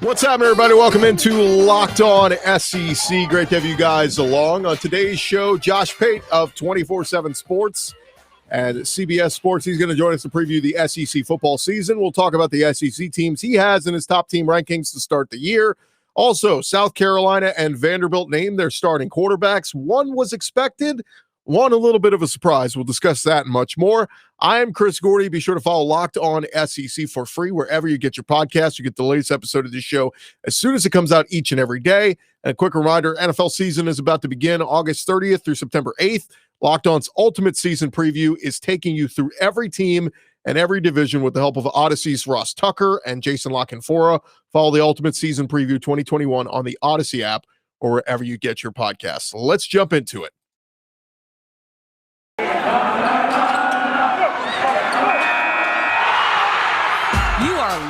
What's happening, everybody? Welcome into Locked On SEC. Great to have you guys along. On today's show, Josh Pate of 247Sports and CBS Sports. He's going to join us to preview the SEC football season. We'll talk about the SEC teams he has in his top team rankings to start the year. Also, South Carolina and Vanderbilt named their starting quarterbacks. One was expected, one a little bit of a surprise. We'll discuss that and much more. I am Chris Gordy. Be sure to follow Locked On SEC for free wherever you get your podcast. You get the latest episode of this show as soon as it comes out each and every day. And a quick reminder, NFL season is about to begin August 30th through September 8th. Locked On's Ultimate Season Preview is taking you through every team and every division with the help of Odyssey's Ross Tucker and Jason Lockenfora. Follow the Ultimate Season Preview 2021 on the Odyssey app or wherever you get your podcasts. So let's jump into it.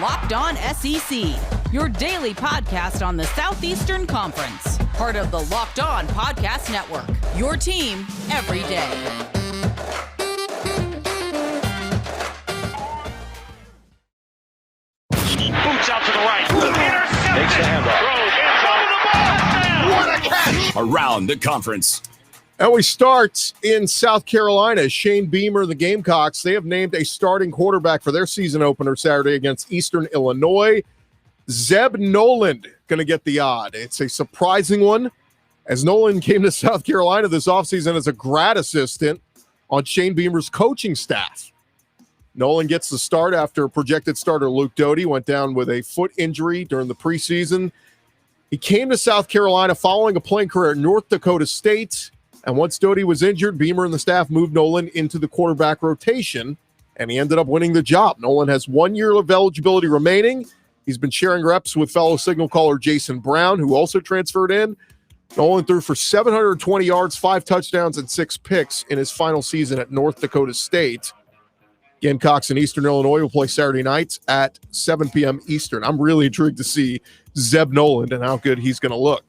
Locked On SEC, your daily podcast on the Southeastern Conference. Part of the Locked On Podcast Network, your team every day. Boots out to the right. Intercepted. Takes the handoff. What a catch. Around the conference. And we start in South Carolina. Shane Beamer, the Gamecocks, they have named a starting quarterback for their season opener Saturday against Eastern Illinois. Zeb Noland going to get the odd. It's a surprising one, as Noland came to South Carolina this offseason as a grad assistant on Shane Beamer's coaching staff. Noland gets the start after projected starter Luke Doty went down with a foot injury during the preseason. He came to South Carolina following a playing career at North Dakota State. And once Doty was injured, Beamer and the staff moved Noland into the quarterback rotation, and he ended up winning the job. Noland has 1 year of eligibility remaining. He's been sharing reps with fellow signal caller Jason Brown, who also transferred in. Noland threw for 720 yards, 5 touchdowns, and 6 picks in his final season at North Dakota State. Gamecocks in Eastern Illinois will play Saturday nights at 7 p.m. Eastern. I'm really intrigued to see Zeb Noland and how good he's going to look.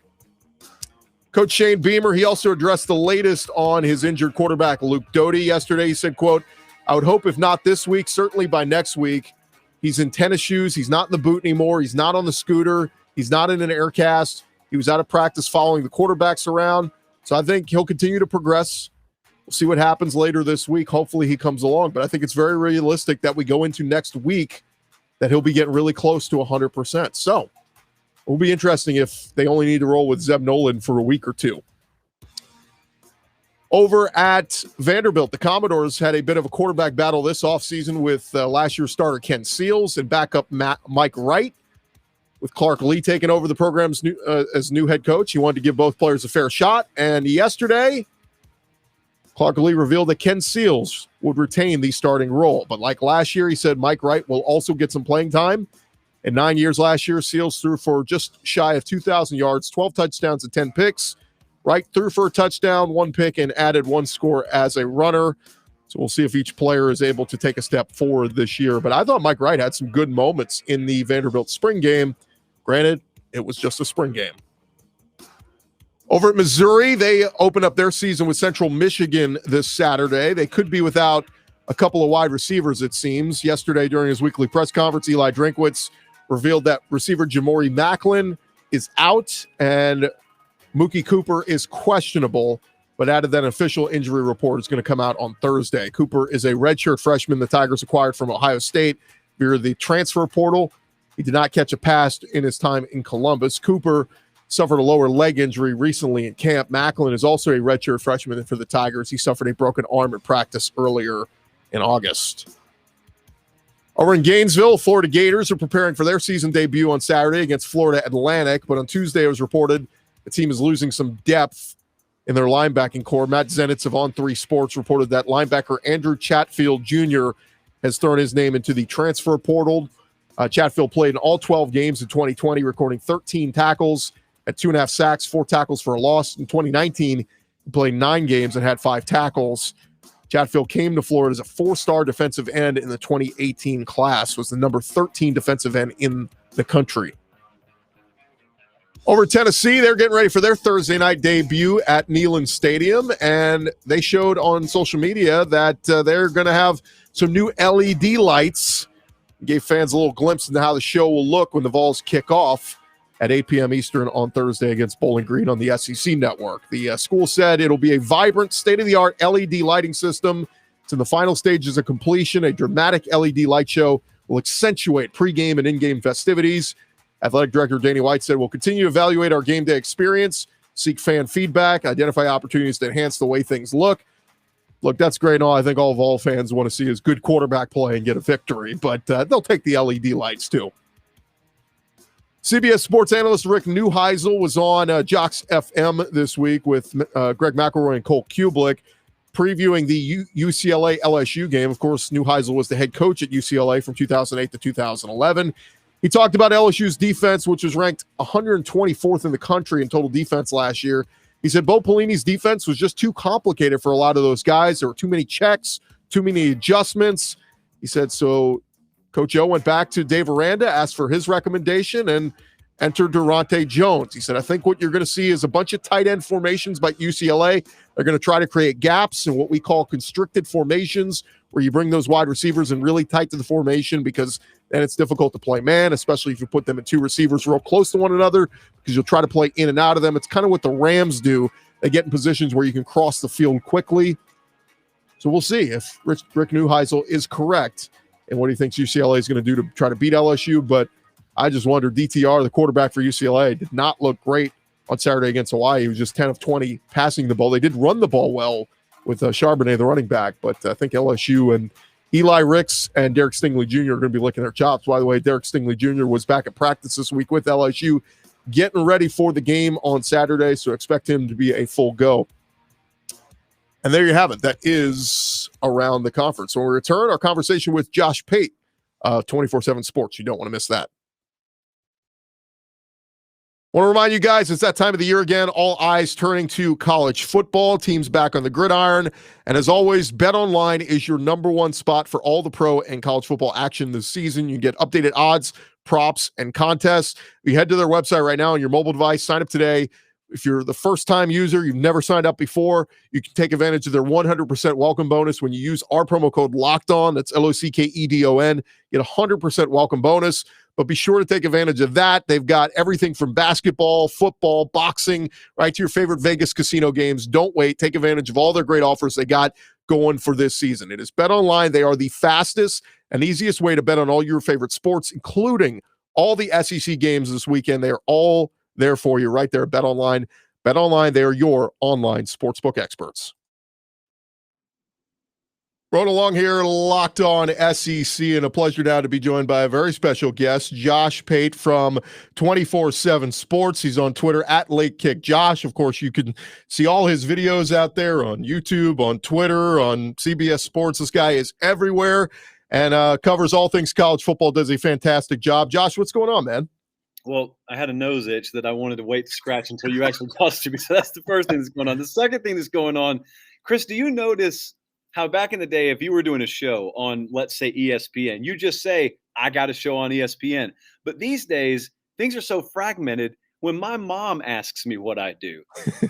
Coach Shane Beamer, he also addressed the latest on his injured quarterback, Luke Doty, yesterday. He said, quote, "I would hope if not this week, certainly by next week. He's in tennis shoes. He's not in the boot anymore. He's not on the scooter. He's not in an air cast. He was out of practice following the quarterbacks around. So I think he'll continue to progress. We'll see what happens later this week. Hopefully he comes along. But I think it's very realistic that we go into next week that he'll be getting really close to 100%. So it will be interesting if they only need to roll with Zeb Noland for a week or two. Over at Vanderbilt, the Commodores had a bit of a quarterback battle this offseason with last year's starter Ken Seals and backup Mike Wright. With Clark Lee taking over the program's as new head coach, he wanted to give both players a fair shot. And yesterday, Clark Lee revealed that Ken Seals would retain the starting role. But like last year, he said Mike Wright will also get some playing time. In 9 years last year, Seals threw for just shy of 2,000 yards, 12 touchdowns, and 10 picks. Wright threw for a touchdown, 1 pick, and added 1 score as a runner. So we'll see if each player is able to take a step forward this year. But I thought Mike Wright had some good moments in the Vanderbilt spring game. Granted, it was just a spring game. Over at Missouri, they opened up their season with Central Michigan this Saturday. They could be without a couple of wide receivers, it seems. Yesterday, during his weekly press conference, Eli Drinkwitz revealed that receiver Jamori Macklin is out and Mookie Cooper is questionable, but added that an official injury report is going to come out on Thursday. Cooper is a redshirt freshman the Tigers acquired from Ohio State via the transfer portal. He did not catch a pass in his time in Columbus. Cooper suffered a lower leg injury recently in camp. Macklin is also a redshirt freshman for the Tigers. He suffered a broken arm in practice earlier in August. Over in Gainesville, Florida Gators are preparing for their season debut on Saturday against Florida Atlantic, but on Tuesday it was reported the team is losing some depth in their linebacking core. Matt Zenitz of On3 Sports reported that linebacker Andrew Chatfield Jr. has thrown his name into the transfer portal. Chatfield played in all 12 games in 2020, recording 13 tackles, had 2.5 sacks, 4 tackles for a loss. In 2019, he played 9 games and had 5 tackles. Chatfield came to Florida as a 4-star defensive end in the 2018 class, was the number 13 defensive end in the country. Over at Tennessee, they're getting ready for their Thursday night debut at Neyland Stadium, and they showed on social media that they're going to have some new LED lights Gave fans a little glimpse into how the show will look when the Vols kick off at 8 p.m. Eastern on Thursday against Bowling Green on the SEC network. The school said it'll be a vibrant, state-of-the-art LED lighting system. It's in the final stages of completion. A dramatic LED light show will accentuate pregame and in-game festivities. Athletic Director Danny White said, we'll continue to evaluate our game day experience, seek fan feedback, identify opportunities to enhance the way things look. Look, that's great and all. I think all Vol fans want to see is good quarterback play and get a victory, but they'll take the LED lights too. CBS Sports analyst Rick Neuheisel was on Jocks FM this week with Greg McElroy and Cole Kublik, previewing the UCLA LSU game. Of course, Neuheisel was the head coach at UCLA from 2008 to 2011. He talked about LSU's defense, which was ranked 124th in the country in total defense last year. He said Bo Pelini's defense was just too complicated for a lot of those guys. There were too many checks, too many adjustments. He said, so Coach O went back to Dave Aranda, asked for his recommendation, and entered Durante Jones. He said, I think what you're going to see is a bunch of tight end formations by UCLA. They're going to try to create gaps in what we call constricted formations, where you bring those wide receivers in really tight to the formation, because then it's difficult to play man, especially if you put them in two receivers real close to one another, because you'll try to play in and out of them. It's kind of what the Rams do. They get in positions where you can cross the field quickly. So we'll see if Rick Neuheisel is correct and what he thinks UCLA is going to do to try to beat LSU. But I just wonder, DTR, the quarterback for UCLA, did not look great on Saturday against Hawaii. He was just 10 of 20 passing the ball. They did run the ball well with Charbonnet, the running back, but I think LSU and Eli Ricks and Derek Stingley Jr. are going to be licking their chops. By the way, Derek Stingley Jr. was back at practice this week with LSU, getting ready for the game on Saturday, so expect him to be a full go. And there you have it. That is around the conference. When we return, our conversation with Josh Pate, 247Sports. You don't want to miss that. I want to remind you guys, it's that time of the year again. All eyes turning to college football. Teams back on the gridiron. And as always, BetOnline is your number one spot for all the pro and college football action this season. You get updated odds, props, and contests. You head to their website right now on your mobile device. Sign up today. If you're the first-time user, you've never signed up before, you can take advantage of their 100% welcome bonus when you use our promo code LOCKEDON. That's LOCKEDON. Get a 100% welcome bonus. But be sure to take advantage of that. They've got everything from basketball, football, boxing, right to your favorite Vegas casino games. Don't wait. Take advantage of all their great offers they got going for this season. It is BetOnline. They are the fastest and easiest way to bet on all your favorite sports, including all the SEC games this weekend. They are all there for you right there at BetOnline. BetOnline, they are your online sportsbook experts. Rolling along here, Locked On SEC, and a pleasure now to be joined by a very special guest, Josh Pate from 247Sports. He's on Twitter at LateKickJosh. Of course, you can see all his videos out there on YouTube, on Twitter, on CBS Sports. This guy is everywhere and covers all things college football, does a fantastic job. Josh, what's going on, man? Well, I had a nose itch that I wanted to wait to scratch until you actually tossed to me. So that's the first thing that's going on. The second thing that's going on, Chris, do you notice how back in the day, if you were doing a show on, let's say, ESPN, you just say, I got a show on ESPN. But these days, things are so fragmented. When my mom asks me what I do,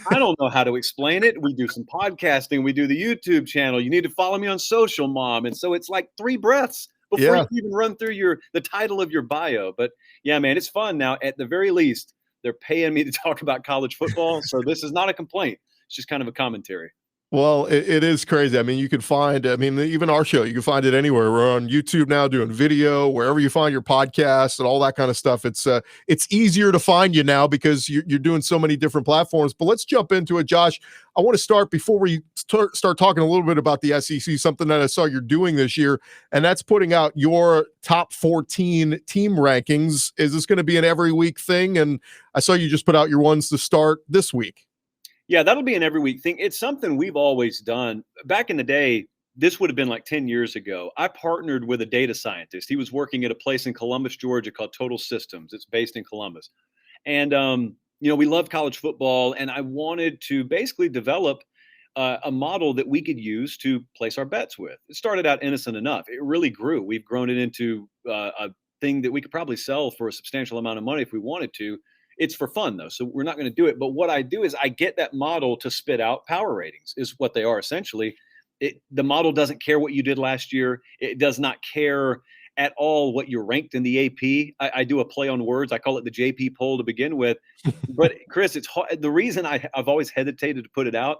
I don't know how to explain it. We do some podcasting. We do the YouTube channel. You need to follow me on social, Mom. And so it's like three breaths before you even run through the title of your bio. But yeah, man, it's fun now. At the very least, they're paying me to talk about college football. So this is not a complaint. It's just kind of a commentary. Well, it is crazy. I mean, you can find, even our show, you can find it anywhere. We're on YouTube now doing video, wherever you find your podcasts and all that kind of stuff. It's easier to find you now because you're doing so many different platforms. But let's jump into it, Josh. I want to start before we start talking a little bit about the SEC, something that I saw you're doing this year, and that's putting out your top 14 team rankings. Is this going to be an every week thing? And I saw you just put out your ones to start this week. Yeah, that'll be an every week thing. It's something we've always done. Back in the day, this would have been like 10 years ago. I partnered with a data scientist. He was working at a place in Columbus, Georgia called Total Systems. It's based in Columbus. And, we love college football. And I wanted to basically develop a model that we could use to place our bets with. It started out innocent enough. It really grew. We've grown it into a thing that we could probably sell for a substantial amount of money if we wanted to. It's for fun, though, so we're not going to do it. But what I do is I get that model to spit out power ratings is what they are essentially. The model doesn't care what you did last year. It does not care at all what you're ranked in the AP. I do a play on words. I call it the JP poll to begin with. But Chris, it's hard. The reason I've always hesitated to put it out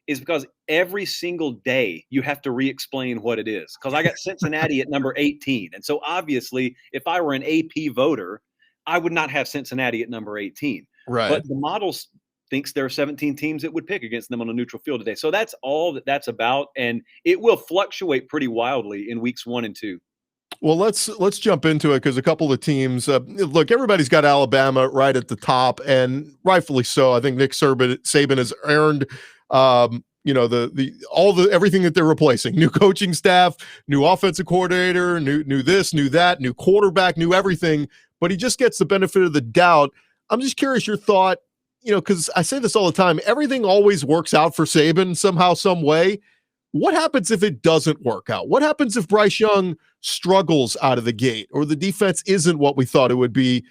is because every single day you have to re-explain what it is. Because I got Cincinnati at number 18. And so obviously, if I were an AP voter, I would not have Cincinnati at number 18. Right. But the model thinks there are 17 teams that would pick against them on a neutral field today. So that's all that's about. And it will fluctuate pretty wildly in weeks 1 and 2. Well, let's jump into it because a couple of teams. Look, everybody's got Alabama right at the top, and rightfully so. I think Nick Saban has earned, everything that they're replacing: new coaching staff, new offensive coordinator, new this, new that, new quarterback, new everything. But he just gets the benefit of the doubt. I'm just curious your thought, because I say this all the time. Everything always works out for Saban somehow, some way. What happens if it doesn't work out? What happens if Bryce Young struggles out of the gate or the defense isn't what we thought it would be?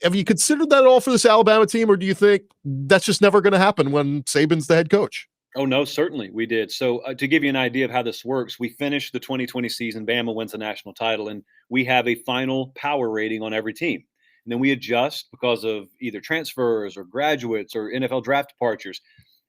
Have you considered that at all for this Alabama team, or do you think that's just never going to happen when Saban's the head coach? Oh, no, certainly we did. So to give you an idea of how this works, we finished the 2020 season. Bama wins the national title, and we have a final power rating on every team. And then we adjust because of either transfers or graduates or NFL draft departures.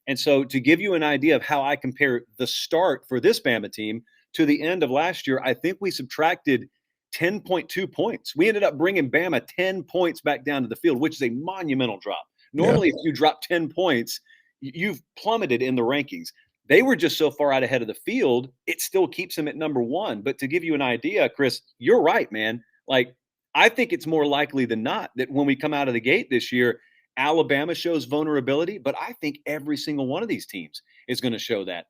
And so to give you an idea of how I compare the start for this Bama team to the end of last year, I think we subtracted 10.2 points. We ended up bringing Bama 10 points back down to the field, which is a monumental drop. Normally, If you drop 10 points, you've plummeted in the rankings. They were just so far out ahead of the field, it still keeps them at number 1. But to give you an idea, Chris, you're right, man. Like, I think it's more likely than not that when we come out of the gate this year, Alabama shows vulnerability, but I think every single one of these teams is going to show that.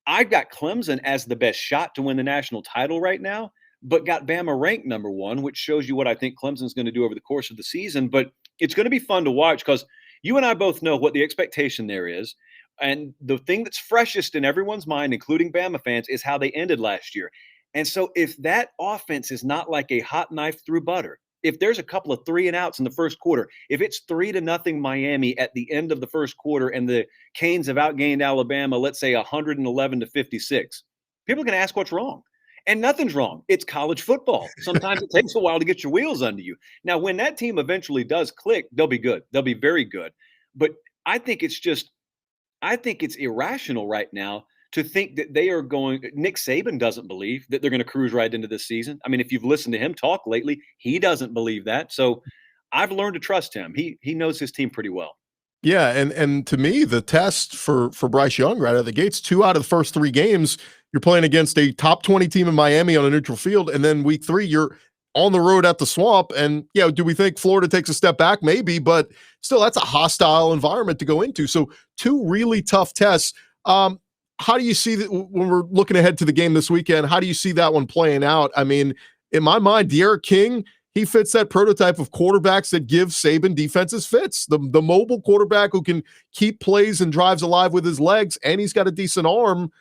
I've got Clemson as the best shot to win the national title right now, but got Bama ranked number 1, which shows you what I think Clemson's going to do over the course of the season. But it's going to be fun to watch because you and I both know what the expectation there is. And the thing that's freshest in everyone's mind, including Bama fans, is how they ended last year. And so if that offense is not like a hot knife through butter, if there's a couple of 3-and-outs in the first quarter, if it's 3-0 Miami at the end of the first quarter and the Canes have outgained Alabama, let's say 111-56, people are going to ask what's wrong. And nothing's wrong. It's college football. Sometimes it takes a while to get your wheels under you. Now, when that team eventually does click, they'll be good. They'll be very good. But I think it's irrational right now to think that Nick Saban doesn't believe that they're going to cruise right into this season. I mean, if you've listened to him talk lately, he doesn't believe that. So I've learned to trust him. He knows his team pretty well. Yeah, and to me, the test for Bryce Young right out of the gates, 2 out of the first 3 games, you're playing against a top 20 team in Miami on a neutral field, and then week 3, you're on the road at the Swamp. And do we think Florida takes a step back? Maybe, but still, that's a hostile environment to go into. So 2 really tough tests. How do you see that when we're looking ahead to the game this weekend? How do you see that one playing out? I mean, in my mind, De'Aaron King, he fits that prototype of quarterbacks that give Saban defenses fits. The mobile quarterback who can keep plays and drives alive with his legs, and he's got a decent arm.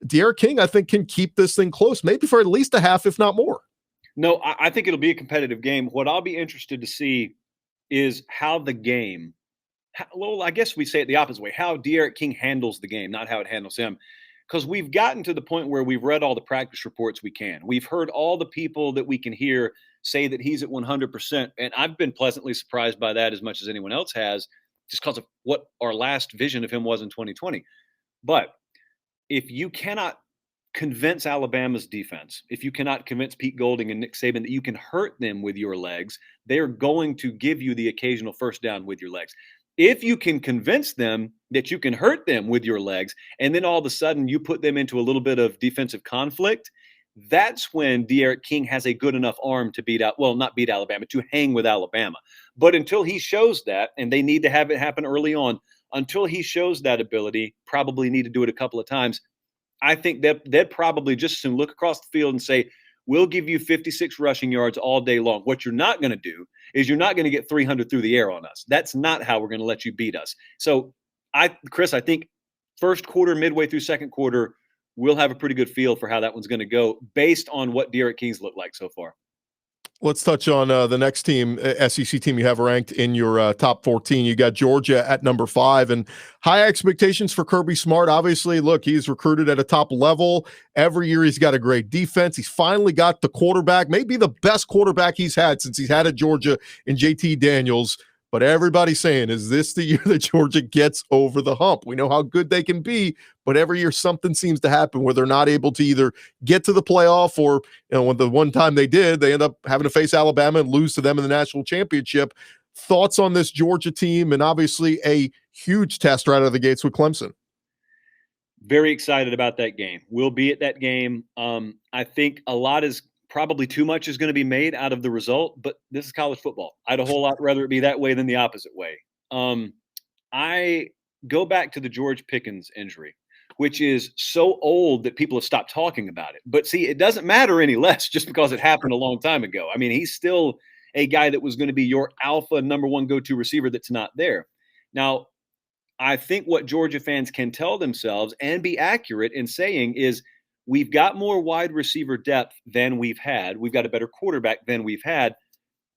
De'Aaron King, I think, can keep this thing close, maybe for at least a half, if not more. No, I think it'll be a competitive game. What I'll be interested to see is how the game – well, I guess we say it the opposite way, how De'Aaron King handles the game, not how it handles him. Because we've gotten to the point where we've read all the practice reports we can. We've heard all the people that we can hear say that he's at 100%. And I've been pleasantly surprised by that as much as anyone else has, just because of what our last vision of him was in 2020. But if you cannot convince Alabama's defense, if you cannot convince Pete Golding and Nick Saban that you can hurt them with your legs, they're going to give you the occasional first down with your legs. If you can convince them that you can hurt them with your legs, and then all of a sudden you put them into a little bit of defensive conflict, that's when De'Aaron King has a good enough arm to not beat Alabama, to hang with Alabama. But until he shows that, and they need to have it happen early on, until he shows that ability, probably need to do it a couple of times, I think that they'd probably just as soon look across the field and say, we'll give you 56 rushing yards all day long. What you're not going to do is you're not going to get 300 through the air on us. That's not how we're going to let you beat us. So, Chris, I think first quarter, midway through second quarter, we'll have a pretty good feel for how that one's going to go based on what De'Aaron King's looked like so far. Let's touch on the next team, SEC team you have ranked in your top 14. You got Georgia at number 5, and high expectations for Kirby Smart. Obviously, look, he's recruited at a top level. Every year he's got a great defense. He's finally got the quarterback, maybe the best quarterback he's had since he's had at Georgia in JT Daniels. But everybody's saying, is this the year that Georgia gets over the hump? We know how good they can be, but every year something seems to happen where they're not able to either get to the playoff or, when the one time they did, they end up having to face Alabama and lose to them in the national championship. Thoughts on this Georgia team, and obviously a huge test right out of the gates with Clemson? Very excited about that game. We'll be at that game. I think probably too much is going to be made out of the result, but this is college football. I'd a whole lot rather it be that way than the opposite way. I go back to the George Pickens injury, which is so old that people have stopped talking about it. But see, it doesn't matter any less just because it happened a long time ago. I mean, he's still a guy that was going to be your alpha number one go-to receiver that's not there. Now, I think what Georgia fans can tell themselves and be accurate in saying is, we've got more wide receiver depth than we've had. We've got a better quarterback than we've had.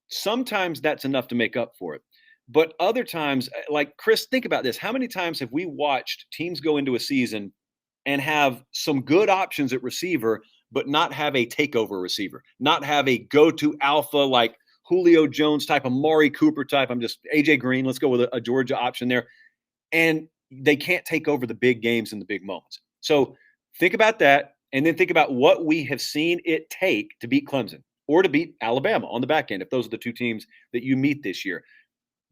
Sometimes that's enough to make up for it. But other times, like Chris, think about this. How many times have we watched teams go into a season and have some good options at receiver, but not have a takeover receiver, not have a go-to alpha like Julio Jones type, Amari Cooper type? I'm just AJ Green. Let's go with a Georgia option there. And they can't take over the big games and the big moments. So think about that. And then think about what we have seen it take to beat Clemson or to beat Alabama on the back end, if those are the two teams that you meet this year.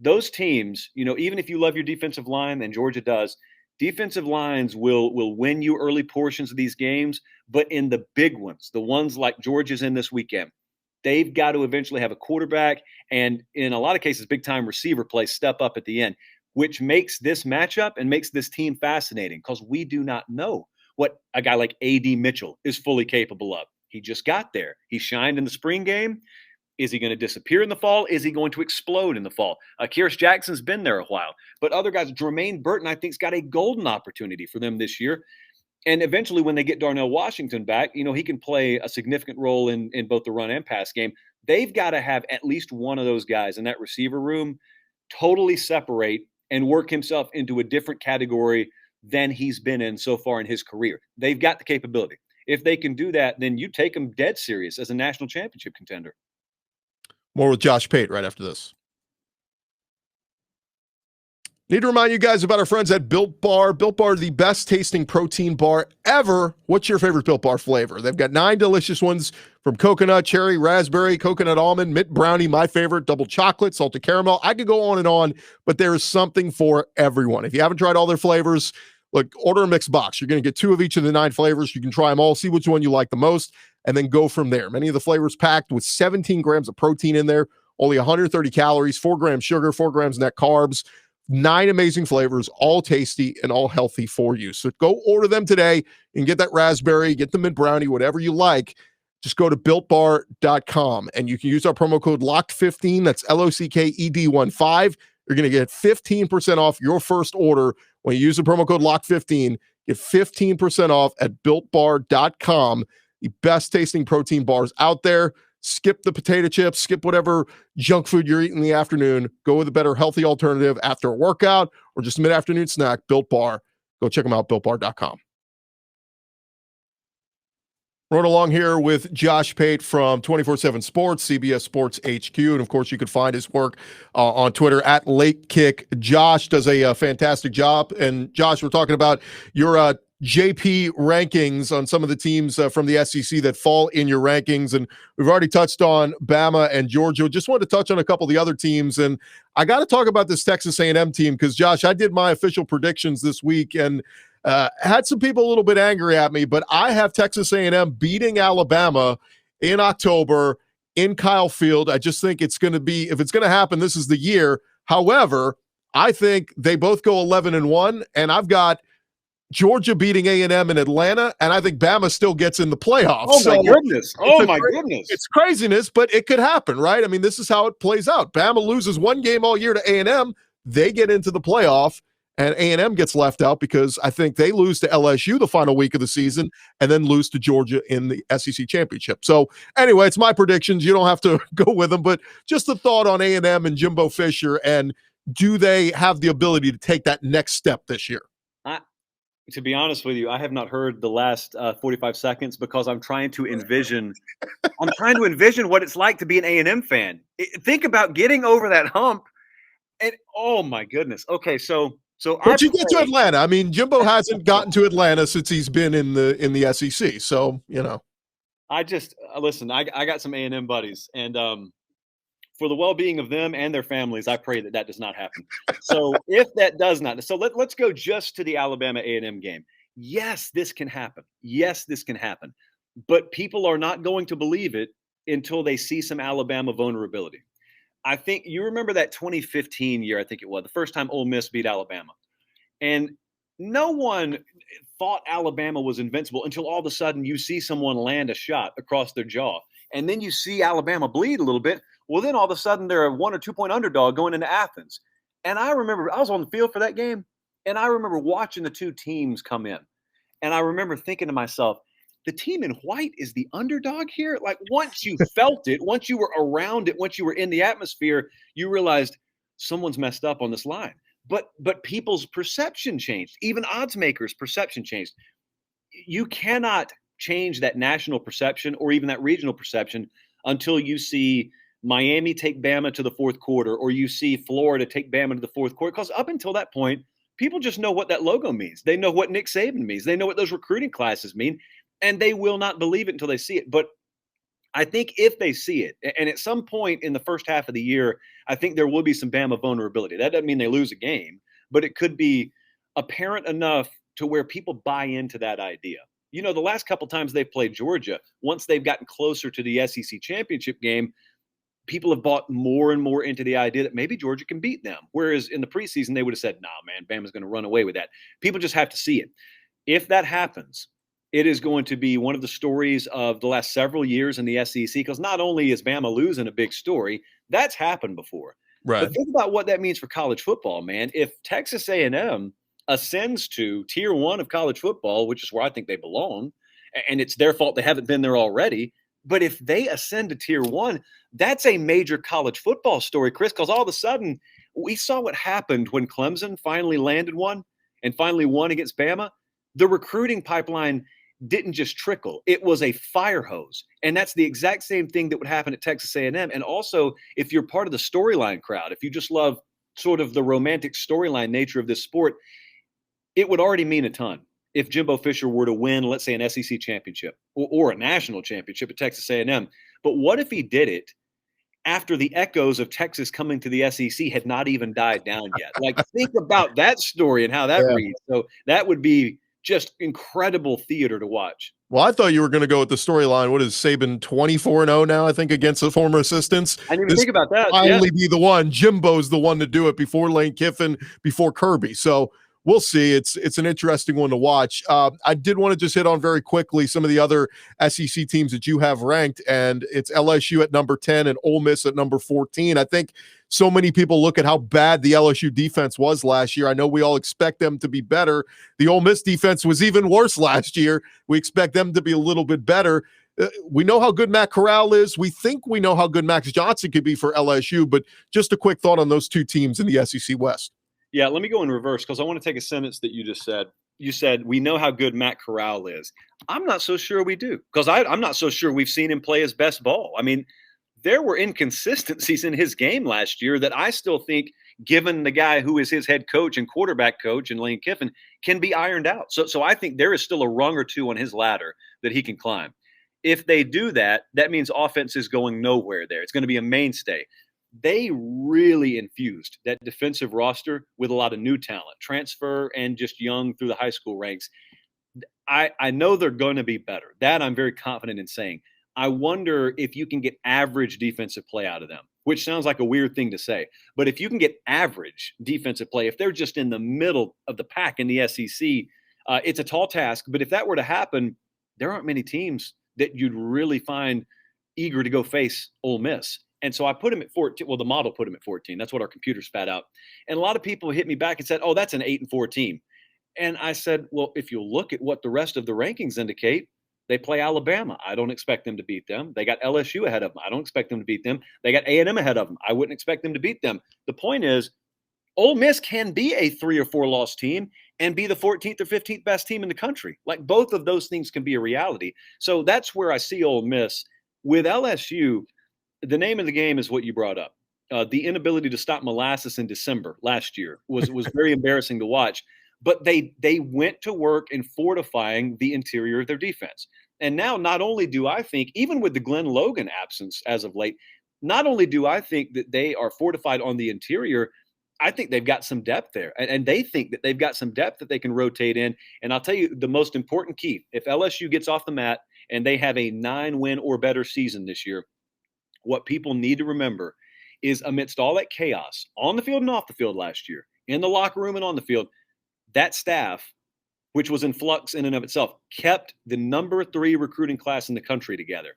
Those teams, even if you love your defensive line, and Georgia does, defensive lines will win you early portions of these games. But in the big ones, the ones like Georgia's in this weekend, they've got to eventually have a quarterback and, in a lot of cases, big-time receiver play step up at the end, which makes this matchup and makes this team fascinating because we do not know what a guy like A.D. Mitchell is fully capable of. He just got there. He shined in the spring game. Is he going to disappear in the fall? Is he going to explode in the fall? Kyrus Jackson's been there a while. But other guys, Jermaine Burton, I think, has got a golden opportunity for them this year. And eventually when they get Darnell Washington back, he can play a significant role in both the run and pass game. They've got to have at least one of those guys in that receiver room totally separate and work himself into a different category than he's been in so far in his career. They've got the capability. If they can do that, then you take them dead serious as a national championship contender. More with Josh Pate right after this. Need to remind you guys about our friends at Built Bar. Built Bar, the best tasting protein bar ever. What's your favorite Built Bar flavor? They've got 9 delicious ones from coconut, cherry, raspberry, coconut almond, mint brownie, my favorite, double chocolate, salted caramel. I could go on, but there is something for everyone. If you haven't tried all their flavors, look, order a mixed box. You're going to get 2 of each of the 9 flavors. You can try them all, see which one you like the most, and then go from there. Many of the flavors packed with 17 grams of protein in there, only 130 calories, 4 grams sugar, 4 grams net carbs. 9 amazing flavors, all tasty and all healthy for you. So go order them today and get that raspberry, get the mint brownie, whatever you like. Just go to BuiltBar.com and you can use our promo code LOCKED15. That's LOCKED15. You're going to get 15% off your first order when you use the promo code LOCKED15. Get 15% off at BuiltBar.com. The best tasting protein bars out there. Skip the potato chips, skip whatever junk food you're eating in the afternoon. Go with a better healthy alternative after a workout or just a mid-afternoon snack. Built Bar. Go check them out, BuiltBar.com. Rode along here with Josh Pate from 247 Sports, CBS Sports HQ. And, of course, you can find his work on Twitter at Late Kick. Josh does a fantastic job. And, Josh, we're talking about your JP rankings on some of the teams from the SEC that fall in your rankings. And we've already touched on Bama and Georgia. Just wanted to touch on a couple of the other teams. And I got to talk about this Texas A&M team because, Josh, I did my official predictions this week and had some people a little bit angry at me, but I have Texas A&M beating Alabama in October in Kyle Field. I just think it's going to be, if it's going to happen, this is the year. However, I think they both go 11-1, and I've got Georgia beating A&M in Atlanta, and I think Bama still gets in the playoffs. Oh, my goodness. Oh, my goodness. It's craziness, but it could happen, right? I mean, this is how it plays out. Bama loses one game all year to A&M. They get into the playoff, and A&M gets left out because I think they lose to LSU the final week of the season and then lose to Georgia in the SEC championship. So anyway, it's my predictions. You don't have to go with them, but just a thought on A&M and Jimbo Fisher, and do they have the ability to take that next step this year? To be honest with you, I have not heard the last 45 seconds because I'm trying to envision what it's like to be an A&M fan. Think about getting over that hump. And oh my goodness. Okay, but you get to Atlanta. I mean, Jimbo hasn't gotten to Atlanta since he's been in the SEC. So, I just listen, I got some A&M buddies, and for the well-being of them and their families, I pray that does not happen. So if that does not, so let's go just to the Alabama A&M game. Yes, this can happen. Yes, this can happen. But people are not going to believe it until they see some Alabama vulnerability. I think you remember that 2015 year, I think it was, the first time Ole Miss beat Alabama. And no one thought Alabama was invincible until all of a sudden you see someone land a shot across their jaw. And then you see Alabama bleed a little bit. Well, then all of a sudden they're a 1 or 2 point underdog going into Athens. And I remember I was on the field for that game, and I remember watching the two teams come in. And I remember thinking to myself, the team in white is the underdog here. Like once you felt it, once you were around it, once you were in the atmosphere, you realized someone's messed up on this line. But people's perception changed. Even odds makers' perception changed. You cannot change that national perception or even that regional perception until you see Miami take Bama to the fourth quarter, or you see Florida take Bama to the fourth quarter. Because up until that point, people just know what that logo means. They know what Nick Saban means. They know what those recruiting classes mean, and they will not believe it until they see it. But I think if they see it, and at some point in the first half of the year, I think there will be some Bama vulnerability. That doesn't mean they lose a game, but it could be apparent enough to where people buy into that idea. The last couple times they've played Georgia, once they've gotten closer to the SEC championship game, people have bought more and more into the idea that maybe Georgia can beat them. Whereas in the preseason, they would have said, nah, man, Bama's going to run away with that. People just have to see it. If that happens, it is going to be one of the stories of the last several years in the SEC, because not only is Bama losing a big story, that's happened before. Right. But think about what that means for college football, man. If Texas A&M ascends to tier 1 of college football, which is where I think they belong, and it's their fault they haven't been there already, but if they ascend to tier 1, that's a major college football story, Chris, because all of a sudden we saw what happened when Clemson finally landed one and finally won against Bama. The recruiting pipeline didn't just trickle. It was a fire hose. And that's the exact same thing that would happen at Texas A&M. And also, if you're part of the storyline crowd, if you just love sort of the romantic storyline nature of this sport, it would already mean a ton if Jimbo Fisher were to win, let's say, an SEC championship or a national championship at Texas A&M. But what if he did it after the echoes of Texas coming to the SEC had not even died down yet? Like, think about that story and how that reads. So that would be just incredible theater to watch. Well, I thought you were going to go with the storyline. What is Saban 24-0 now, I think, against the former assistants? I didn't even think about that. Finally be the one. Jimbo's the one to do it before Lane Kiffin, before Kirby. So we'll see. It's an interesting one to watch. I did want to just hit on very quickly some of the other SEC teams that you have ranked, and it's LSU at number 10 and Ole Miss at number 14. I think so many people look at how bad the LSU defense was last year. I know we all expect them to be better. The Ole Miss defense was even worse last year. We expect them to be a little bit better. We know how good Matt Corral is. We think we know how good Max Johnson could be for LSU, but just a quick thought on those two teams in the SEC West. Yeah, let me go in reverse because I want to take a sentence that you just said. You said, we know how good Matt Corral is. I'm not so sure we do, because I'm not so sure we've seen him play his best ball. I mean, there were inconsistencies in his game last year that I still think, given the guy who is his head coach and quarterback coach in Lane Kiffin, can be ironed out. So I think there is still a rung or two on his ladder that he can climb. If they do that, that means offense is going nowhere there. It's going to be a mainstay. They really infused that defensive roster with a lot of new talent, transfer and just young through the high school ranks. I know they're going to be better. That I'm very confident in saying. I wonder if you can get average defensive play out of them, which sounds like a weird thing to say. But if you can get average defensive play, if they're just in the middle of the pack in the SEC, it's a tall task. But if that were to happen, there aren't many teams that you'd really find eager to go face Ole Miss. And so I put him at 14. Well, the model put him at 14. That's what our computer spat out. And a lot of people hit me back and said, oh, that's an 8-4 team. And I said, well, if you look at what the rest of the rankings indicate, they play Alabama. I don't expect them to beat them. They got LSU ahead of them. I don't expect them to beat them. They got A&M ahead of them. I wouldn't expect them to beat them. The point is, Ole Miss can be a 3 or 4 loss team and be the 14th or 15th best team in the country. Like, both of those things can be a reality. So that's where I see Ole Miss. With LSU, the name of the game is what you brought up. The inability to stop molasses in December last year was very embarrassing to watch. But they went to work in fortifying the interior of their defense. And now, not only do I think, even with the Glenn Logan absence as of late, not only do I think that they are fortified on the interior, I think they've got some depth there. And they think that they've got some depth that they can rotate in. And I'll tell you the most important key. If LSU gets off the mat and they have a 9-win or better season this year, what people need to remember is, amidst all that chaos on the field and off the field last year, in the locker room and on the field, that staff, which was in flux in and of itself, kept the number 3 recruiting class in the country together.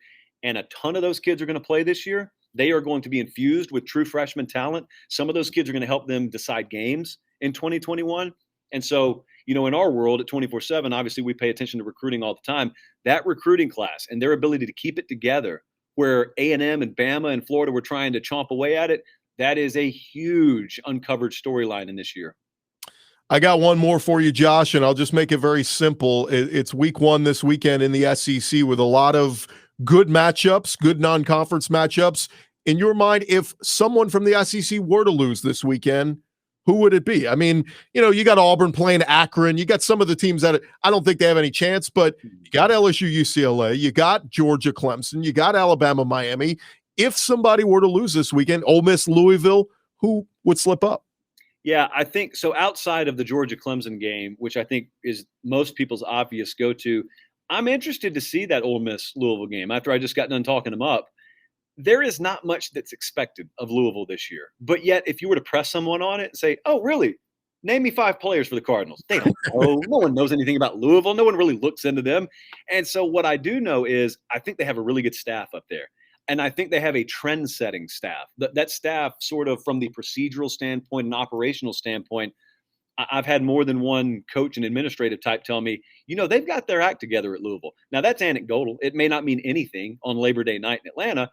And a ton of those kids are going to play this year. They are going to be infused with true freshman talent. Some of those kids are going to help them decide games in 2021. And so, in our world at 24/7, obviously we pay attention to recruiting all the time. That recruiting class and their ability to keep it together, where A&M and Bama and Florida were trying to chomp away at it, that is a huge uncovered storyline in this year. I got one more for you, Josh, and I'll just make it very simple. It's week 1 this weekend in the SEC with a lot of good matchups, good non-conference matchups. In your mind, if someone from the SEC were to lose this weekend, who would it be? I mean, you got Auburn playing Akron. You got some of the teams that I don't think they have any chance, but you got LSU, UCLA. You got Georgia, Clemson. You got Alabama, Miami. If somebody were to lose this weekend, Ole Miss, Louisville, who would slip up? Yeah, I think so. Outside of the Georgia-Clemson game, which I think is most people's obvious go-to, I'm interested to see that Ole Miss-Louisville game after I just got done talking them up. There is not much that's expected of Louisville this year. But yet, if you were to press someone on it and say, oh, really? Name me 5 players for the Cardinals. They don't know. No one knows anything about Louisville. No one really looks into them. And so what I do know is I think they have a really good staff up there. And I think they have a trend-setting staff. That staff, sort of from the procedural standpoint and operational standpoint, I've had more than one coach and administrative type tell me, they've got their act together at Louisville. Now, that's anecdotal. It may not mean anything on Labor Day night in Atlanta,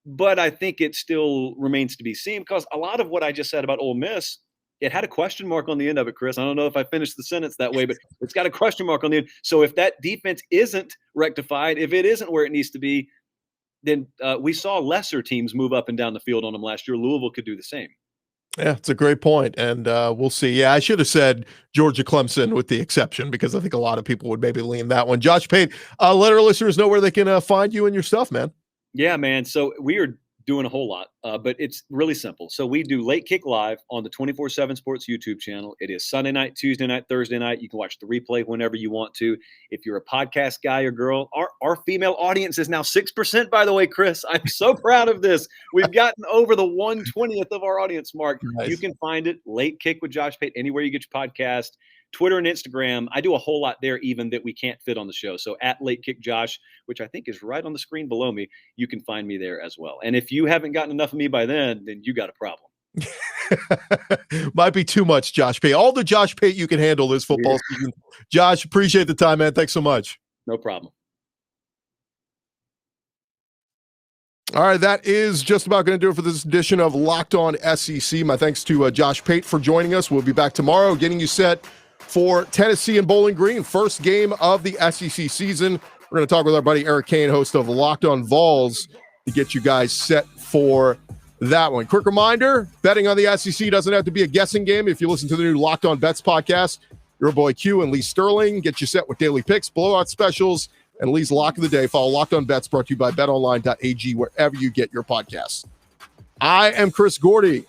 but I think it still remains to be seen, because a lot of what I just said about Ole Miss, it had a question mark on the end of it, Chris. I don't know if I finished the sentence that way, but it's got a question mark on the end. So if that defense isn't rectified, if it isn't where it needs to be, then we saw lesser teams move up and down the field on them last year. Louisville could do the same. Yeah, it's a great point, and we'll see. Yeah, I should have said Georgia, Clemson with the exception, because I think a lot of people would maybe lean that one. Josh Pate, let our listeners know where they can find you and your stuff, man. Yeah, man. So we are doing a whole lot, but it's really simple. So we do Late Kick Live on the 247Sports YouTube channel. It is Sunday night, Tuesday night, Thursday night. You can watch the replay whenever you want to. If you're a podcast guy or girl, our female audience is now 6%, by the way, Chris. I'm so proud of this. We've gotten over the 1/20th of our audience mark. Nice. You can find it, Late Kick with Josh Pate, anywhere you get your podcast. Twitter and Instagram. I do a whole lot there even that we can't fit on the show. So at Late Kick Josh, which I think is right on the screen below me, you can find me there as well. And if you haven't gotten enough of me by then you got a problem. Might be too much, Josh Pate. All the Josh Pate you can handle this football season. Josh, appreciate the time, man. Thanks so much. No problem. All right, that is just about going to do it for this edition of Locked On SEC. My thanks to Josh Pate for joining us. We'll be back tomorrow getting you set for Tennessee and Bowling Green, first game of the SEC season. We're going to talk with our buddy Eric Kane, host of Locked On Vols, to get you guys set for that one. Quick reminder, betting on the SEC doesn't have to be a guessing game. If you listen to the new Locked On Bets podcast, your boy Q and Lee Sterling get you set with daily picks, blowout specials, and Lee's Lock of the Day. Follow Locked On Bets, brought to you by betonline.ag, wherever you get your podcasts. I am Chris Gordy.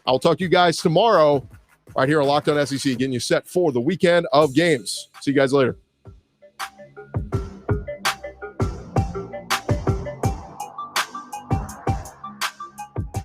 I'll talk to you guys tomorrow right here on Locked On SEC, getting you set for the weekend of games. See you guys later.